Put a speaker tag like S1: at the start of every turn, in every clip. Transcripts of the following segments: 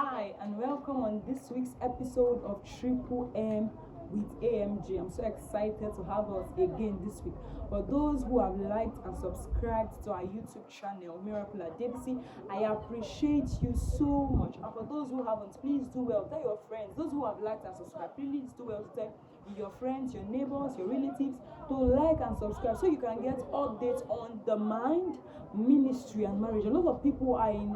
S1: Hi, and welcome on this week's episode of Triple M with AMG. I'm so excited to have us again this week. For those who have liked and subscribed to our YouTube channel, Miracle at Debisi, I appreciate you so much. And for those who haven't, please do well. Tell your friends. Those who have liked and subscribed, please do well to tell your friends, your neighbors, your relatives to like and subscribe so you can get updates on the mind, ministry, and marriage. A lot of people are in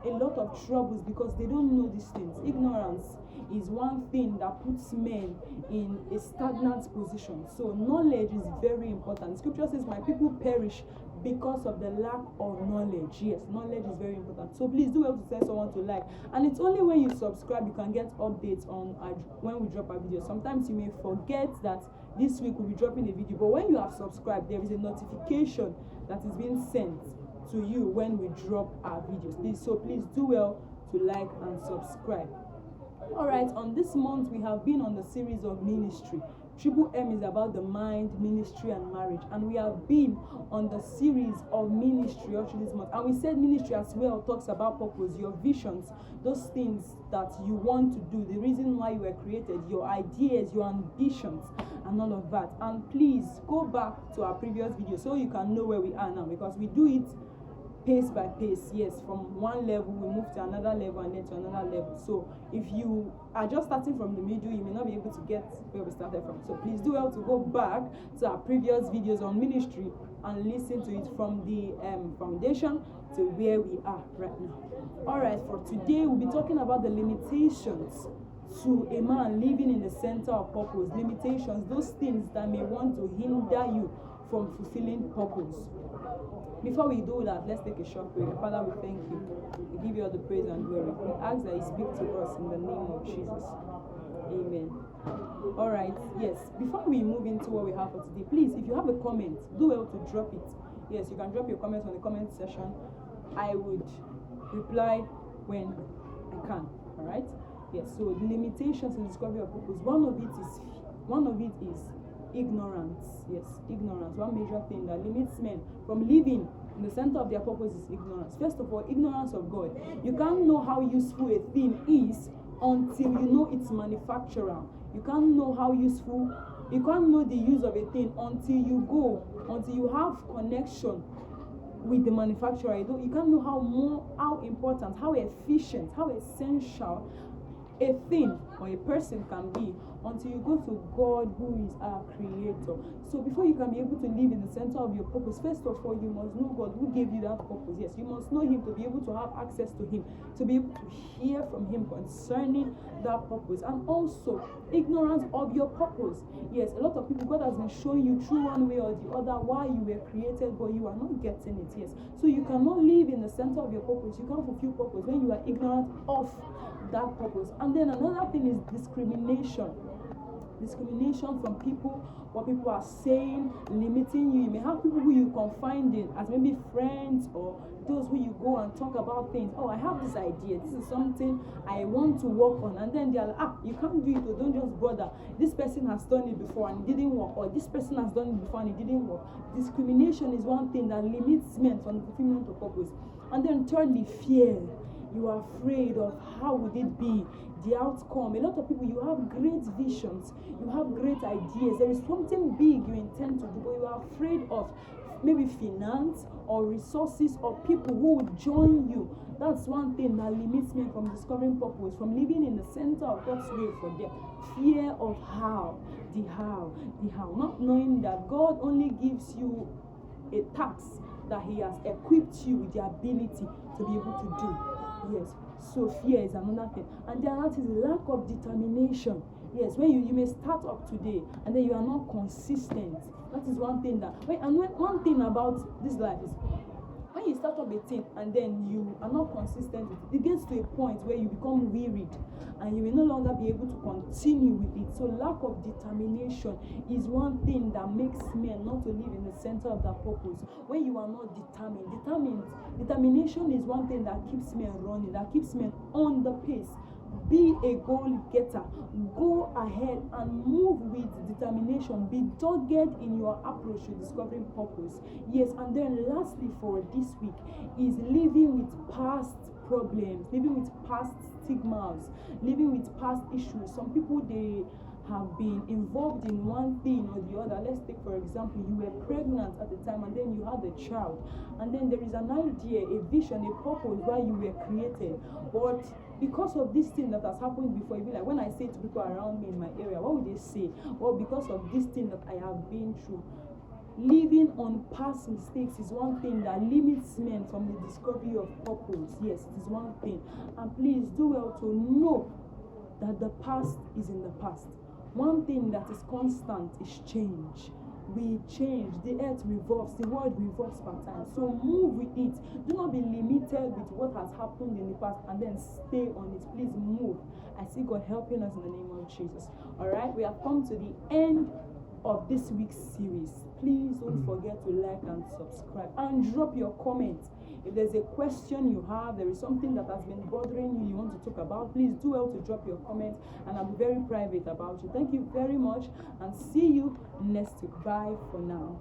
S1: a lot of troubles because they don't know these things. Ignorance is one thing that puts men in a stagnant position. So knowledge is very important. Scripture says, my people perish because of the lack of knowledge. Yes, knowledge is very important. So please do well to tell someone to like. And it's only when you subscribe you can get updates on when we drop our video. Sometimes you may forget that this week we'll be dropping a video, but when you have subscribed, there is a notification that is being sent to you when we drop our videos. Please do well to like and subscribe. All right, on this month we have been on the series of ministry. Triple M is about the mind, ministry, and marriage, and we have been on the series of ministry all through this month. And we said ministry as well talks about purpose, your visions, those things that you want to do, the reason why you were created, your ideas, your ambitions, and all of that. And please go back to our previous video so you can know where we are now, because we do it pace by pace. Yes, from one level we move to another level and then to another level. So if you are just starting from the middle, you may not be able to get where we started from. So please do well to go back to our previous videos on ministry and listen to it from the foundation to where we are right now. All right, for today we'll be talking about the limitations to a man living in the center of purpose. Limitations, those things that may want to hinder you from fulfilling purpose. Before we do that, let's take a short prayer. Father, we thank you. We give you all the praise and glory. We ask that you speak to us in the name of Jesus. Amen. All right. Yes. Before we move into what we have for today, please, if you have a comment, do well to drop it. Yes, you can drop your comments on the comment section. I would reply when I can. All right. Yes. So the limitations in discovery of purpose. One of it is ignorance. Yes, ignorance. One major thing that limits men from living in the center of their purpose is ignorance. First of all, ignorance of God. You can't know how useful a thing is until you know its manufacturer. You can't know the use of a thing until you have connection with the manufacturer. You can't know how important, how efficient, how essential a thing or a person can be until you go to God, who is our creator. So before you can be able to live in the center of your purpose, first of all, you must know God who gave you that purpose. Yes, you must know him to be able to have access to him, to be able to hear from him concerning that purpose. And also ignorance of your purpose. Yes, a lot of people, God has been showing you through one way or the other why you were created, but you are not getting it. Yes, so you cannot live in the center of your purpose, you can't fulfill purpose when you are ignorant of that purpose. And then another thing is discrimination from people, what people are saying, limiting you. You may have people who you confide in as maybe friends, or those who you go and talk about things. Oh, I have this idea, this is something I want to work on, and then they're like, you can't do it, or don't just bother, this person has done it before and it didn't work, or this person has done it before and it didn't work. Discrimination is one thing that limits men from fulfillment of purpose. And then thirdly, fear. You are afraid of how would it be, the outcome. A lot of people, you have great visions, you have great ideas, there is something big you intend to do, but you are afraid of maybe finance or resources or people who would join you. That's one thing that limits me from discovering purpose, from living in the center of God's will for them. Fear of the how. Not knowing that God only gives you a task that he has equipped you with the ability to be able to do. Yes, so fear is another thing. And then that is lack of determination. Yes, when you may start up today and then you are not consistent. That is one thing one thing about this life is when you start up a thing and then you are not consistent with it, it gets to a point where you become wearied and you may no longer be able to continue with it. So lack of determination is one thing that makes men not to live in the center of their purpose. When you are not determination is one thing that keeps men running, that keeps men on the pace. Be a goal getter. Go ahead and move with determination. Be dogged in your approach to discovering purpose. Yes, and then lastly for this week is living with past problems, living with past stigmas, living with past issues. Some people, they have been involved in one thing or the other. Let's take, for example, you were pregnant at the time and then you had a child, and then there is an idea, a vision, a purpose why you were created. But because of this thing that has happened before, you be like, when I say to people around me in my area, what would they say? Well, because of this thing that I have been through. Living on past mistakes is one thing that limits men from the discovery of purpose. Yes, it is one thing. And please do well to know that the past is in the past. One thing that is constant is change. We change, the earth revolves, the world revolves per time. So move with it. Do not be limited with what has happened in the past and then stay on it. Please move. I see God helping us in the name of Jesus. Alright, we have come to the end of this week's series. Please don't forget to like and subscribe and drop your comments. If there's a question you have, there is something that has been bothering you, you want to talk about, please do well to drop your comments, and I'll be very private about you. Thank you very much, and see you next week. Bye for now.